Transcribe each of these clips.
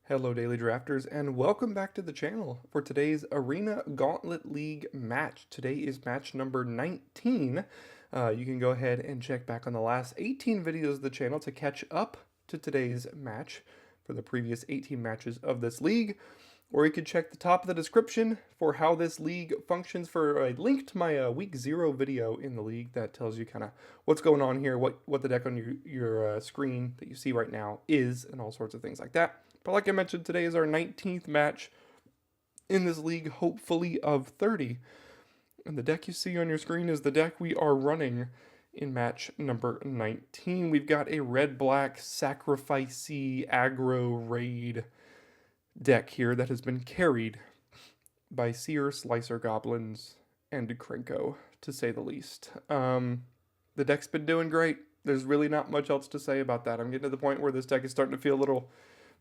Hello Daily Drafters and welcome back to the channel for today's Arena Gauntlet League match. Today is match number 19. You can go ahead and check back on the last 18 videos of the channel to catch up to today's match for the previous 18 matches of this league. Or you could check the top of the description for how this league functions for a link to my week 0 video in the league that tells you kind of what's going on here, what the deck on your screen that you see right now is, and all sorts of things like that. But like I mentioned, today is our 19th match in this league, hopefully of 30. And the deck you see on your screen is the deck we are running in match number 19. We've got a red-black sacrificey aggro raid deck here that has been carried by Seer, Slicer Goblins, and Krenko, to say the least. The deck's been doing great. There's really not much else to say about that. I'm getting to the point where this deck is starting to feel a little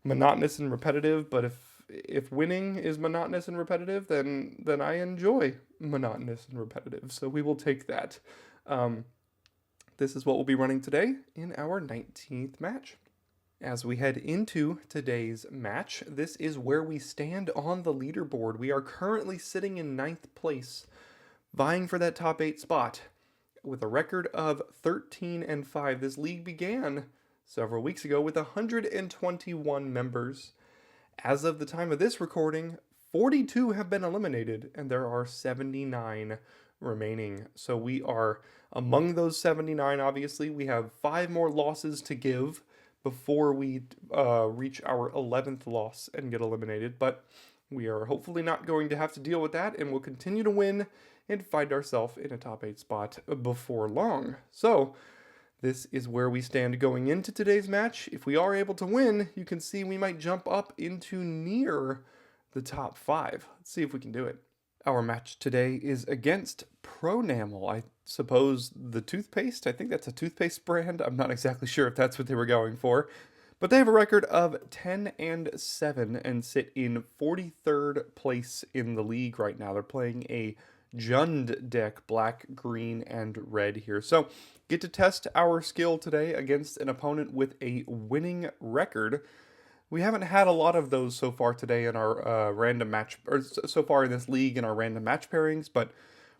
monotonous and repetitive, but if winning is monotonous and repetitive, then I enjoy monotonous and repetitive, so we will take that. This is what we'll be running today in our 19th match. As we head into today's match, this is where we stand on the leaderboard. We are currently sitting in 9th place, vying for that top 8 spot with a record of 13-5. This league began several weeks ago with 121 members. As of the time of this recording, 42 have been eliminated and there are 79 remaining. So we are among those 79, obviously. We have 5 more losses to give before we reach our 11th loss and get eliminated. But we are hopefully not going to have to deal with that, and we'll continue to win and find ourselves in a top 8 spot before long. So this is where we stand going into today's match. If we are able to win, you can see we might jump up into near the top 5. Let's see if we can do it. Our match today is against ProNamel. I suppose the toothpaste. I think that's a toothpaste brand. I'm not exactly sure if that's what they were going for. But they have a record of 10-7 and sit in 43rd place in the league right now. They're playing a Jund deck, black, green, and red here. So get to test our skill today against an opponent with a winning record. We haven't had a lot of those so far today in our random match, or so far in this league in our random match pairings, but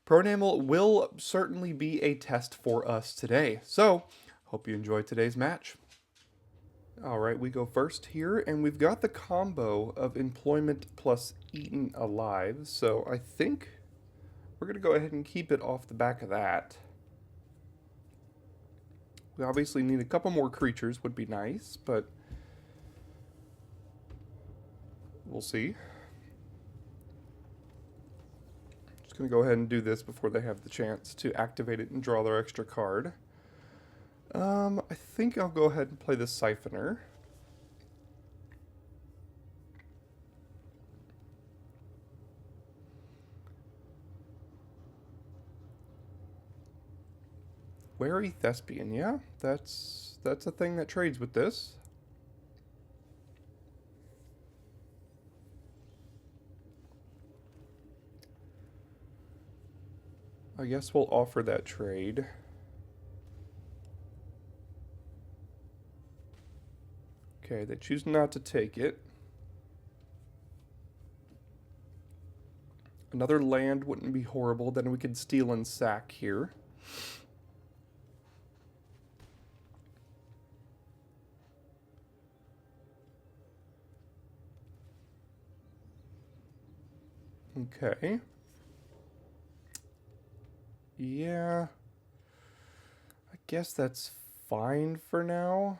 ProNamel will certainly be a test for us today. So hope you enjoyed today's match. All right, we go first here, and we've got the combo of employment plus eaten alive. So I think we're going to go ahead and keep it off the back of that. We obviously need a couple more creatures, would be nice, but we'll see. Just going to go ahead and do this before they have the chance to activate it and draw their extra card. I think I'll go ahead and play the Siphoner. Wary Thespian, yeah, that's a thing that trades with this. I guess we'll offer that trade. Okay, they choose not to take it. Another land wouldn't be horrible, then we could steal and sack here. Okay. Yeah. I guess that's fine for now.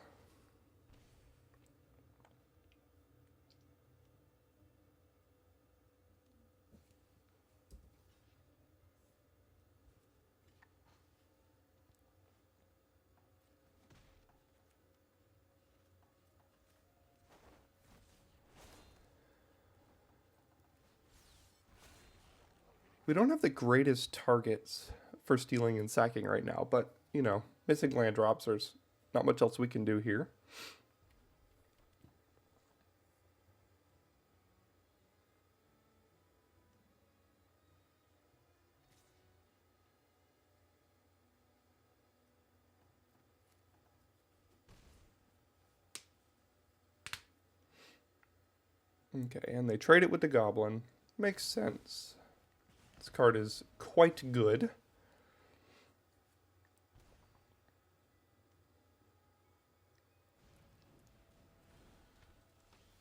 We don't have the greatest targets for stealing and sacking right now, but, you know, missing land drops, there's not much else we can do here. Okay, and they trade it with the goblin. Makes sense. This card is quite good.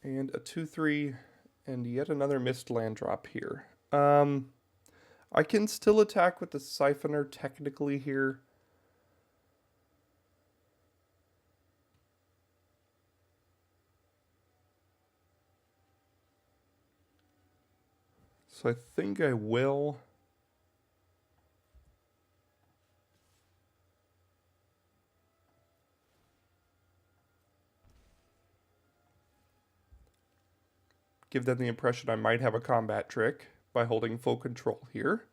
And a 2/3, and yet another missed land drop here. I can still attack with the Siphoner technically here. So I think I will. Give them the impression I might have a combat trick by holding full control here.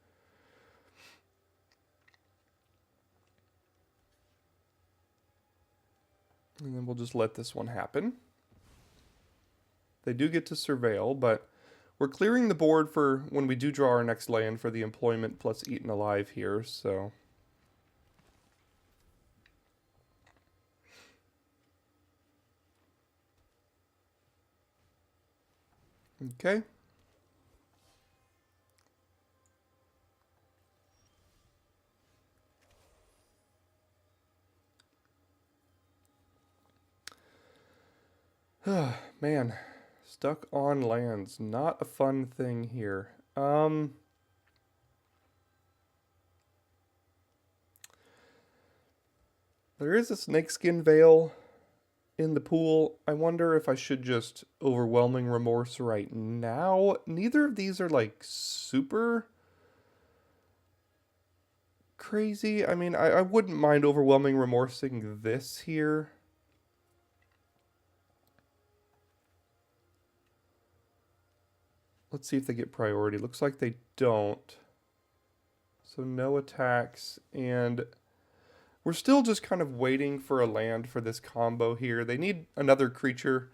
And then we'll just let this one happen. They do get to surveil, but we're clearing the board for when we do draw our next land for the employment plus eaten alive here, so. Okay. Man, stuck on lands. Not a fun thing here. There is a snakeskin veil in the pool. I wonder if I should just overwhelming remorse right now. Neither of these are like super crazy. I mean, I wouldn't mind overwhelming remorsing this here. Let's see if they get priority. Looks like they don't. So no attacks, and we're still just kind of waiting for a land for this combo here. They need another creature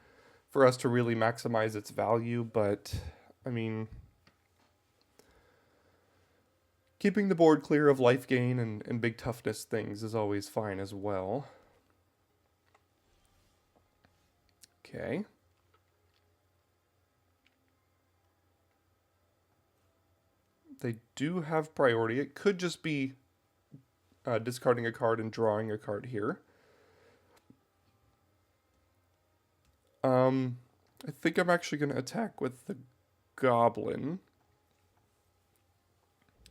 for us to really maximize its value, but I mean, keeping the board clear of life gain and big toughness things is always fine as well. Okay. They do have priority. It could just be discarding a card and drawing a card here. I think I'm actually going to attack with the goblin.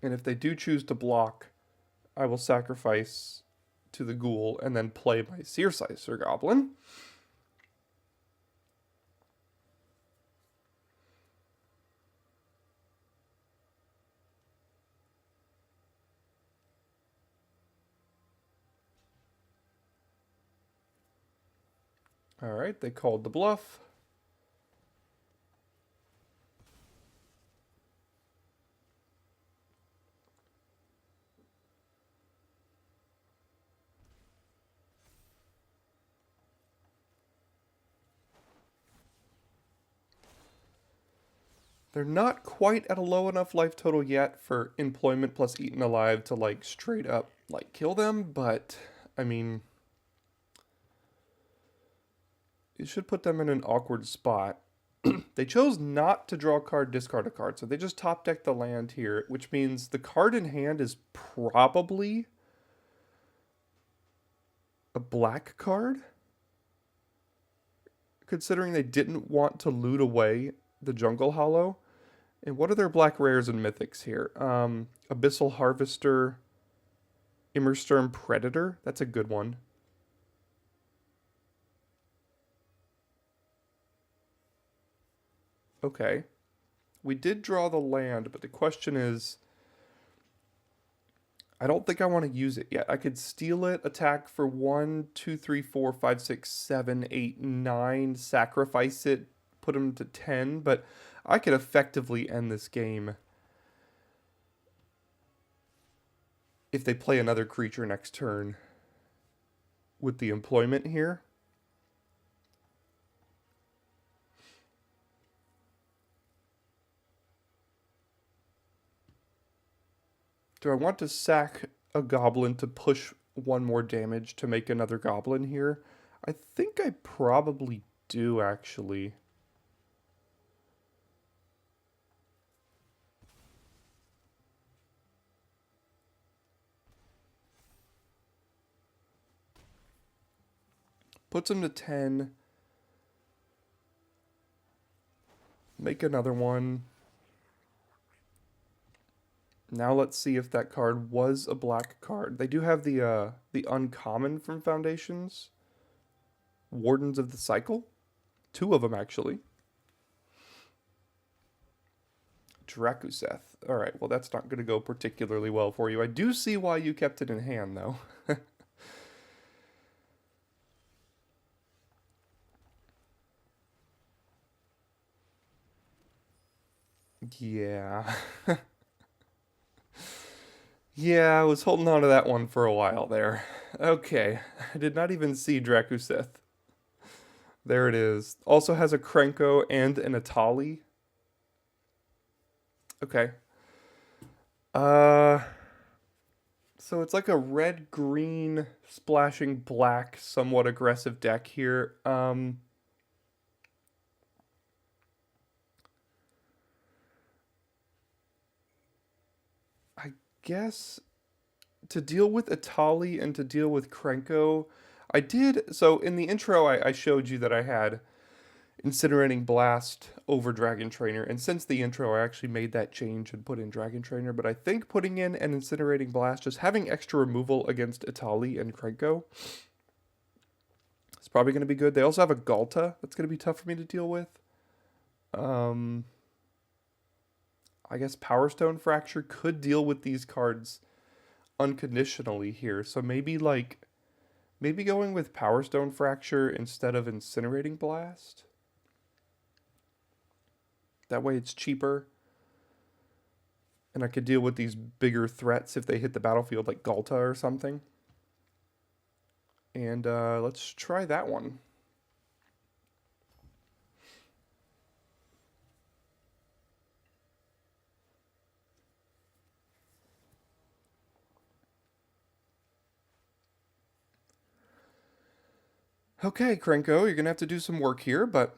And if they do choose to block, I will sacrifice to the ghoul and then play my Seersizer goblin. All right, they called the bluff. They're not quite at a low enough life total yet for employment plus eaten alive to like straight up like kill them, but I mean, it should put them in an awkward spot. They chose not to draw a card, discard a card, so they just top deck the land here, which means the card in hand is probably a black card, considering they didn't want to loot away the Jungle Hollow. And what are their black rares and mythics here? Abyssal Harvester, Immersturm Predator. That's a good one. Okay. We did draw the land, but the question is, I don't think I want to use it yet. I could steal it, attack for 1, 2, 3, 4, 5, 6, 7, 8, 9, sacrifice it, put them to 10, but I could effectively end this game if they play another creature next turn with the employment here. Do I want to sack a goblin to push one more damage to make another goblin here? I think I probably do, actually. Puts him to 10. Make another one. Now let's see if that card was a black card. They do have the uncommon from Foundations. Wardens of the Cycle. 2 of them, actually. Drakuseth. Alright, well that's not going to go particularly well for you. I do see why you kept it in hand, though. Yeah. Yeah, I was holding on to that one for a while there. Okay, I did not even see Drakuseth. There it is. Also has a Krenko and an Atali. Okay. So it's like a red-green splashing black, somewhat aggressive deck here. I guess to deal with Atali and to deal with Krenko, I did. So in the intro, I showed you that I had Incinerating Blast over Dragon Trainer, and since the intro, I actually made that change and put in Dragon Trainer. But I think putting in an Incinerating Blast, just having extra removal against Atali and Krenko, it's probably going to be good. They also have a Galta that's going to be tough for me to deal with. I guess Power Stone Fracture could deal with these cards unconditionally here. So maybe going with Power Stone Fracture instead of Incinerating Blast. That way it's cheaper. And I could deal with these bigger threats if they hit the battlefield, like Galta or something. And let's try that one. Okay, Krenko, you're going to have to do some work here, but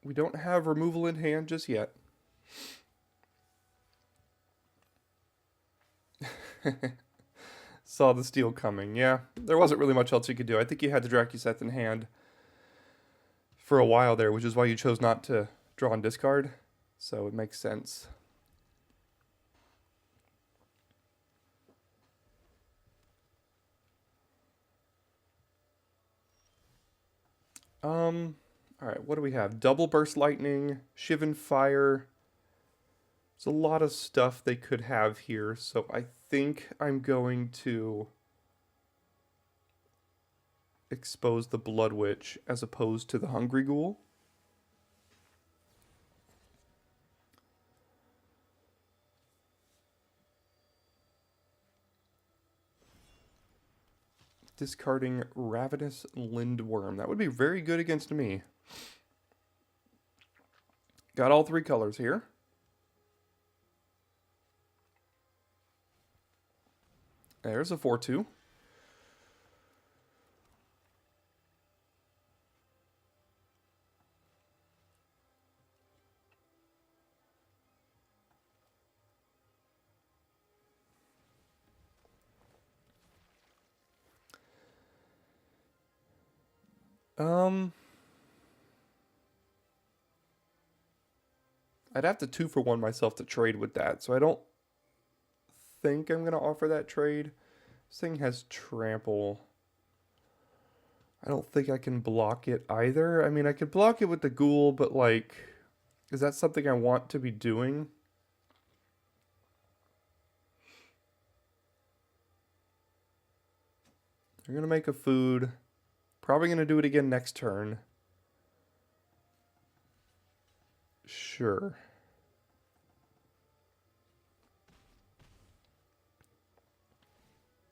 we don't have removal in hand just yet. Saw the steal coming. Yeah, there wasn't really much else you could do. I think you had the Drakuseth in hand for a while there, which is why you chose not to draw and discard. So it makes sense. Alright, what do we have? Double Burst Lightning, Shivan Fire. There's a lot of stuff they could have here, so I think I'm going to expose the Blood Witch as opposed to the Hungry Ghoul. Discarding Ravenous Lindworm. That would be very good against me. Got all 3 colors here. There's a 4/2. I'd have to 2-for-1 myself to trade with that, so I don't think I'm going to offer that trade. This thing has trample. I don't think I can block it either. I mean, I could block it with the ghoul, but like, is that something I want to be doing? They're going to make a food. Probably going to do it again next turn. Sure.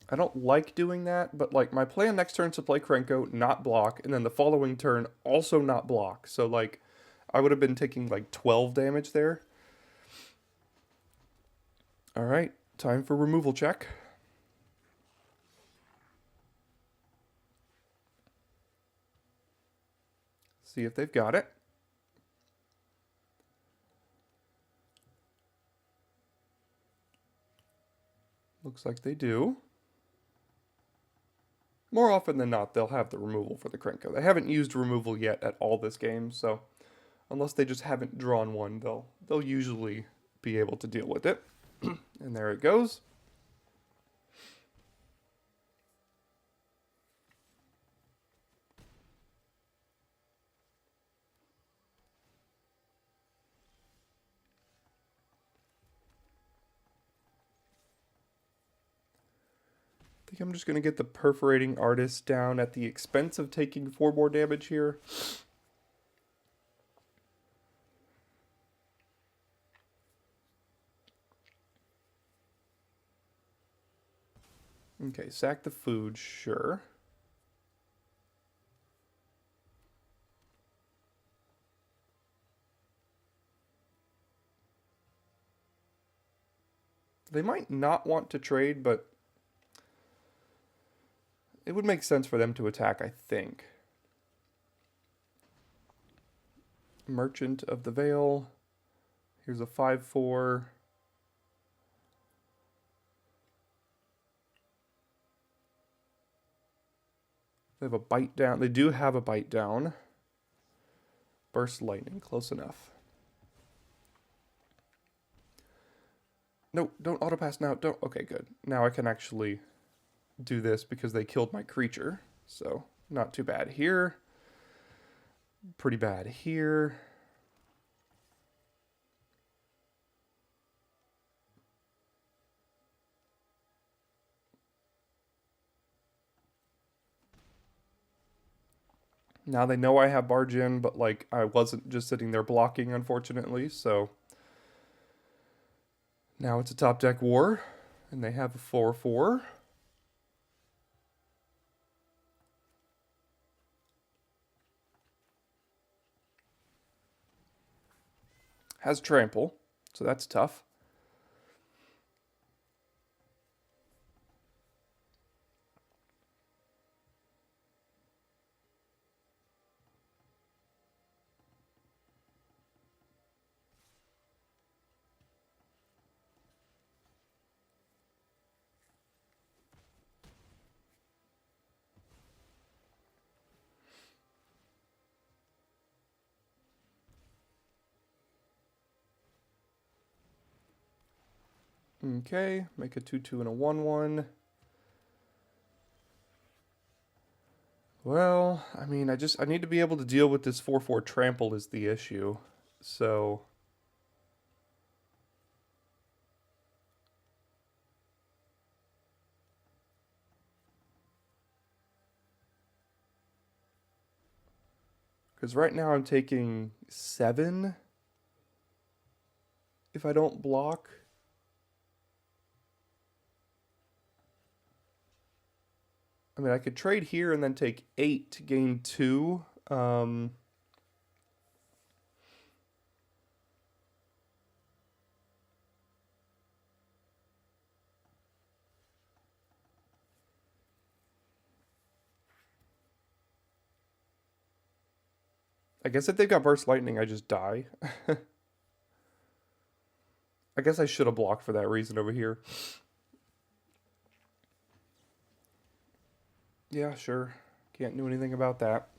I don't like doing that, but like my plan next turn is to play Krenko, not block, and then the following turn also not block. So like I would have been taking like 12 damage there. All right, time for removal check. See if they've got it. Looks like they do. More often than not, they'll have the removal for the Krenko. They haven't used removal yet at all this game, so unless they just haven't drawn one, they'll usually be able to deal with it. And there it goes. I think I'm just going to get the Perforating Artist down at the expense of taking 4 more damage here. Okay, sack the food, sure. They might not want to trade, but it would make sense for them to attack, I think. Merchant of the Veil. Here's a 5/4. They have a bite down. They do have a bite down. Burst lightning, close enough. No, don't auto pass now. Don't. Okay, good. Now I can actually do this because they killed my creature. So not too bad here. Pretty bad here. Now they know I have barge in, but like I wasn't just sitting there blocking, unfortunately, so now it's a top deck war, and they have a 4/4. Has trample, so that's tough. Okay, make a 2/2 and a 1/1. Well, I mean, I need to be able to deal with this 4/4 trample is the issue. So because right now I'm taking 7 if I don't block. I mean, I could trade here and then take 8 to gain 2. I guess if they've got Burst Lightning, I just die. I guess I should have blocked for that reason over here. Yeah, sure. Can't do anything about that.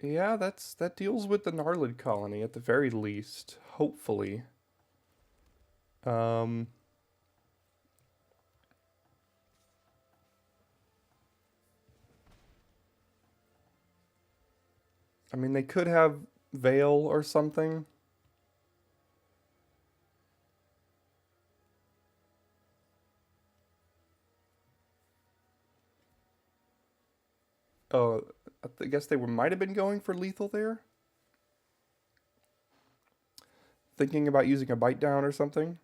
Yeah, that deals with the Gnarlid colony at the very least, hopefully. I mean, they could have Veil or something. Oh, I guess they might have been going for lethal there. Thinking about using a bite down or something.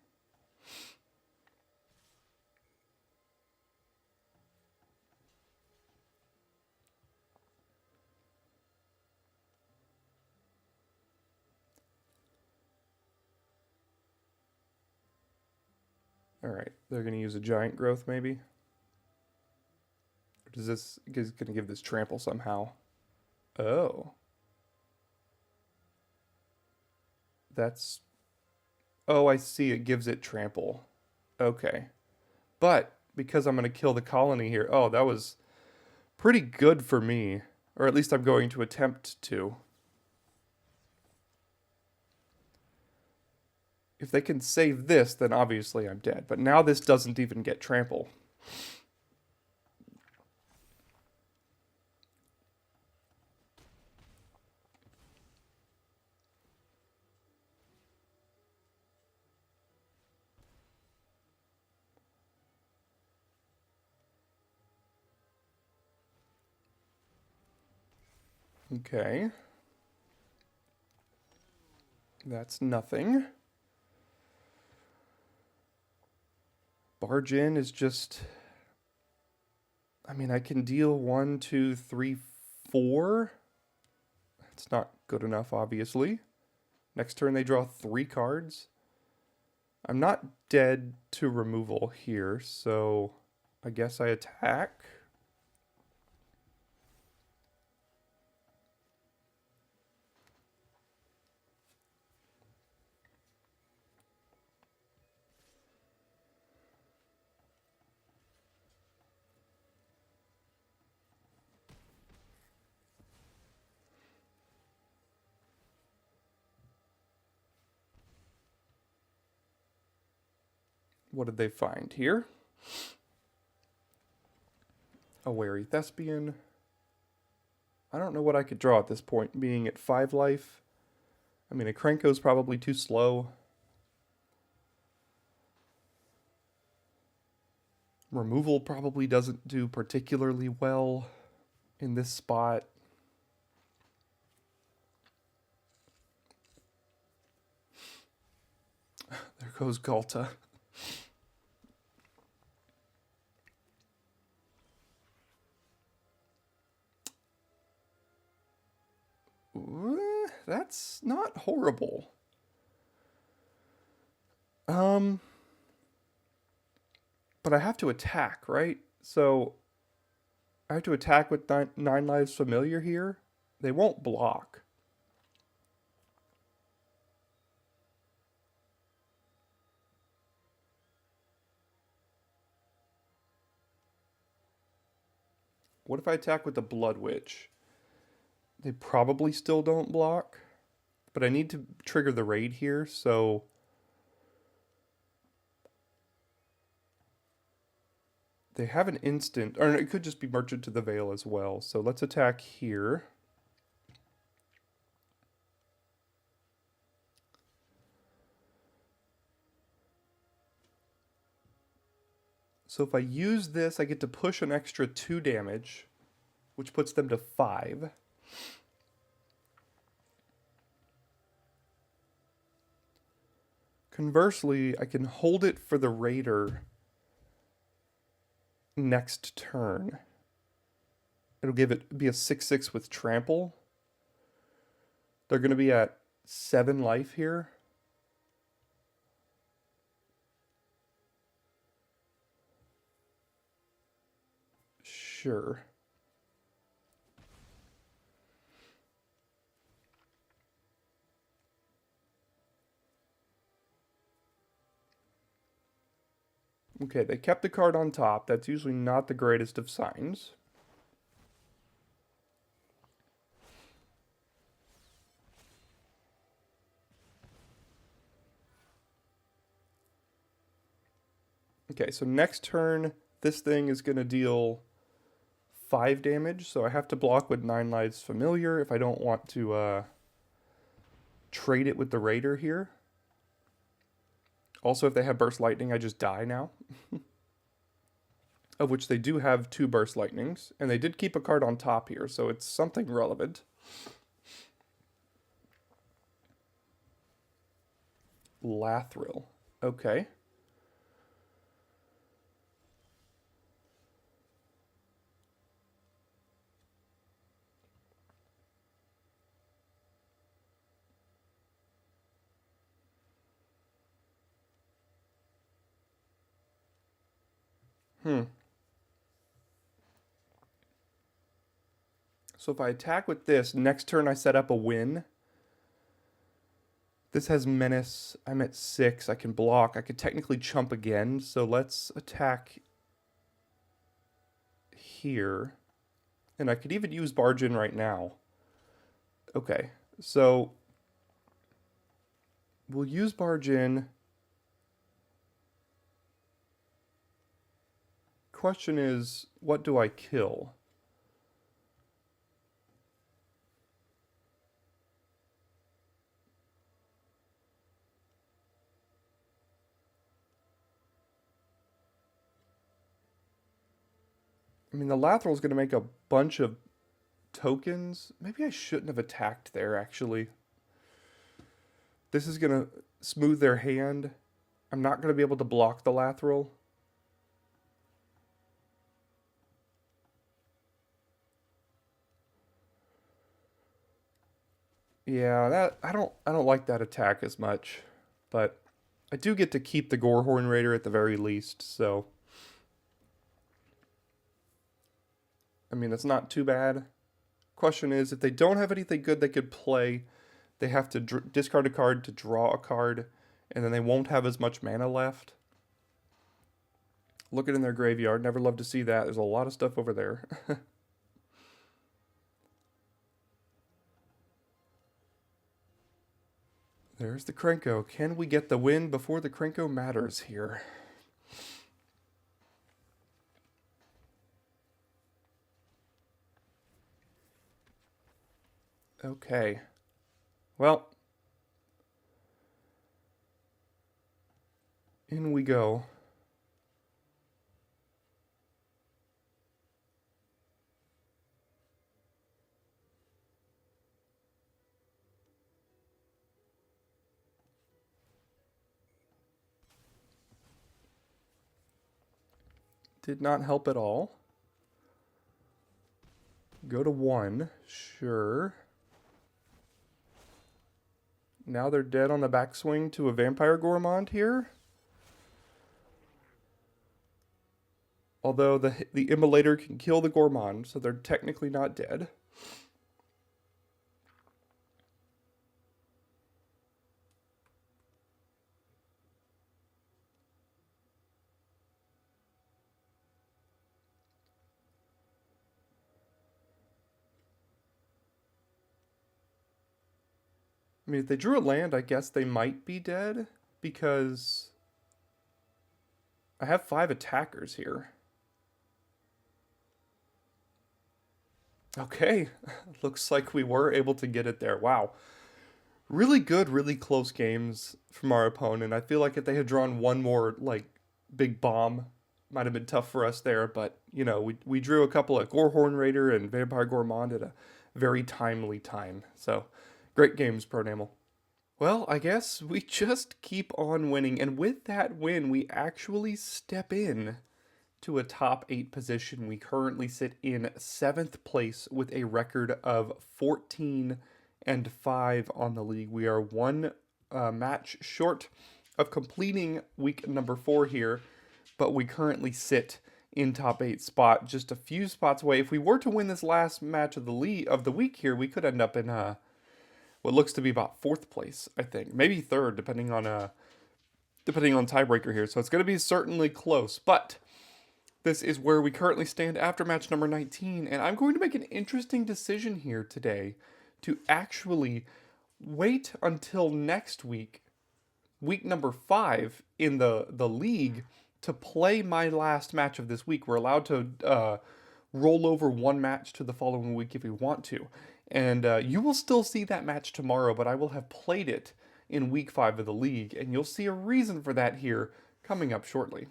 Alright, they're going to use a giant growth maybe? Or does this is going to give this trample somehow? Oh. That's... Oh, I see. It gives it trample. Okay. But because I'm going to kill the colony here... Oh, that was pretty good for me. Or at least I'm going to attempt to. If they can save this, then obviously I'm dead. But now this doesn't even get trample. Okay. That's nothing. Barge in is just... I mean, I can deal 1, 2, 3, 4. It's not good enough, obviously. Next turn they draw 3 cards. I'm not dead to removal here, so I guess I attack. What did they find here? A wary thespian. I don't know what I could draw at this point, being at 5 life. I mean, a Krenko's probably too slow. Removal probably doesn't do particularly well in this spot. There goes Galta. That's not horrible. But I have to attack, right? So I have to attack with 9 lives familiar here. They won't block. What if I attack with the Blood Witch? They probably still don't block. But I need to trigger the raid here, so... They have an instant, or it could just be Merchant to the Veil as well. So let's attack here. So if I use this, I get to push an extra 2 damage, which puts them to 5. Conversely, I can hold it for the Raider next turn. It'll be a 6/6 with trample. They're going to be at 7 life here. Sure. Okay, they kept the card on top. That's usually not the greatest of signs. Okay, so next turn, this thing is going to deal 5 damage, so I have to block with 9 lives familiar if I don't want to trade it with the Raider here. Also, if they have Burst Lightning, I just die now. Of which they do have 2 Burst Lightnings, and they did keep a card on top here, so it's something relevant. Lathril. Okay. Hmm. So if I attack with this, next turn I set up a win. This has menace. I'm at 6. I can block. I could technically chump again. So let's attack here. And I could even use barge in right now. Okay. So we'll use barge in. Question is, what do I kill? I mean, the Lathril is going to make a bunch of tokens. Maybe I shouldn't have attacked there, actually. This is going to smooth their hand. I'm not going to be able to block the Lathril. Yeah, that I don't like that attack as much, but I do get to keep the Gorehorn Raider at the very least, so I mean, that's not too bad. Question is, if they don't have anything good they could play, they have to discard a card to draw a card, and then they won't have as much mana left. Look it in their graveyard. Never love to see that. There's a lot of stuff over there. There's the Krenko. Can we get the win before the Krenko matters here? Okay. Well, in we go. Did not help at all. Go to 1. Sure. Now they're dead on the backswing to a Vampire Gourmand here. Although the Immolator can kill the Gourmand, so they're technically not dead. I mean, if they drew a land, I guess they might be dead, because I have 5 attackers here. Okay, looks like we were able to get it there. Wow. Really good, really close games from our opponent. I feel like if they had drawn one more, like, big bomb, might have been tough for us there, but, you know, we drew a couple of Gorehorn Raider and Vampire Gourmand at a very timely time. So, great games, ProNamel. Well, I guess we just keep on winning, and with that win, we actually step in to a top 8 position. We currently sit in 7th place with a record of 14-5 on the league. We are one match short of completing week number 4 here, but we currently sit in top 8 spot, just a few spots away. If we were to win this last match of the week here, we could end up in what looks to be about 4th place, I think, maybe 3rd, depending on tiebreaker here. So it's going to be certainly close, but this is where we currently stand after match number 19, and I'm going to make an interesting decision here today to actually wait until next week, week number 5 in the league, to play my last match of this week. We're allowed to roll over one match to the following week if we want to. And you will still see that match tomorrow, but I will have played it in week 5 of the league, and you'll see a reason for that here coming up shortly.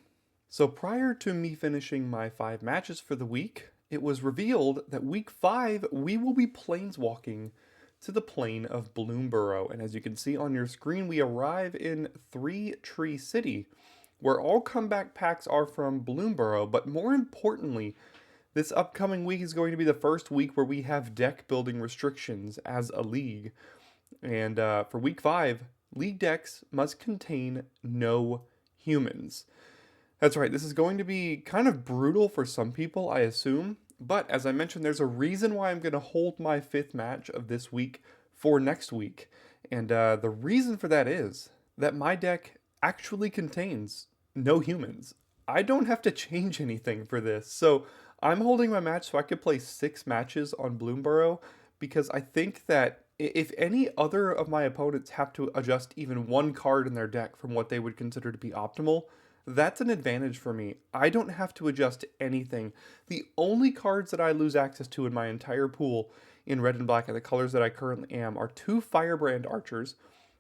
So prior to me finishing my 5 matches for the week, it was revealed that week 5 we will be planeswalking to the plane of Bloomburrow. And as you can see on your screen, we arrive in 3 Tree City, where all comeback packs are from Bloomburrow, but more importantly, this upcoming week is going to be the first week where we have deck building restrictions as a league. And for week 5, league decks must contain no humans. That's right, this is going to be kind of brutal for some people, I assume. But as I mentioned, there's a reason why I'm going to hold my 5th match of this week for next week. And the reason for that is that my deck actually contains no humans. I don't have to change anything for this. So I'm holding my match so I could play 6 matches on Bloomborough because I think that if any other of my opponents have to adjust even one card in their deck from what they would consider to be optimal, that's an advantage for me. I don't have to adjust anything. The only cards that I lose access to in my entire pool in red and black and the colors that I currently am are 2 Firebrand Archers,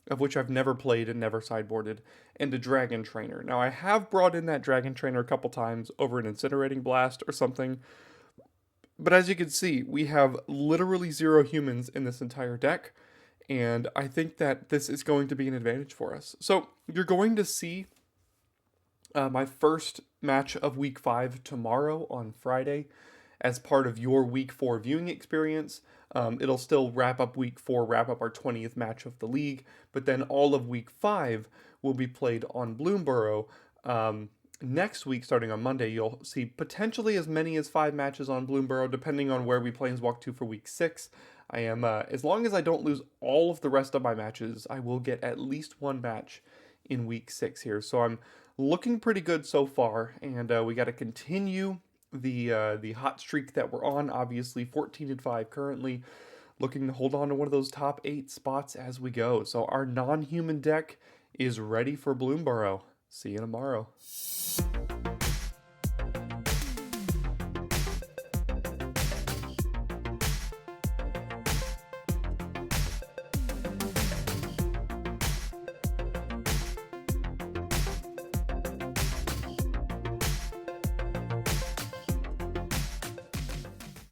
of which I've never played and never sideboarded, and a Dragon Trainer. Now, I have brought in that Dragon Trainer a couple times over an Incinerating Blast or something, but as you can see, we have literally 0 humans in this entire deck, and I think that this is going to be an advantage for us. So, you're going to see my first match of week 5 tomorrow on Friday as part of your week 4 viewing experience. It'll still wrap up week 4, wrap up our 20th match of the league, but then all of week 5 will be played on Bloomborough. Next week, starting on Monday, you'll see potentially as many as 5 matches on Bloomborough, depending on where we planeswalk to for week 6. I am, as long as I don't lose all of the rest of my matches, I will get at least 1 match in week 6 here. So I'm looking pretty good so far, and we got to continue the hot streak that we're on. Obviously, 14-5 currently, looking to hold on to one of those top 8 spots as we go. So our non-human deck is ready for Bloomborough. See you tomorrow.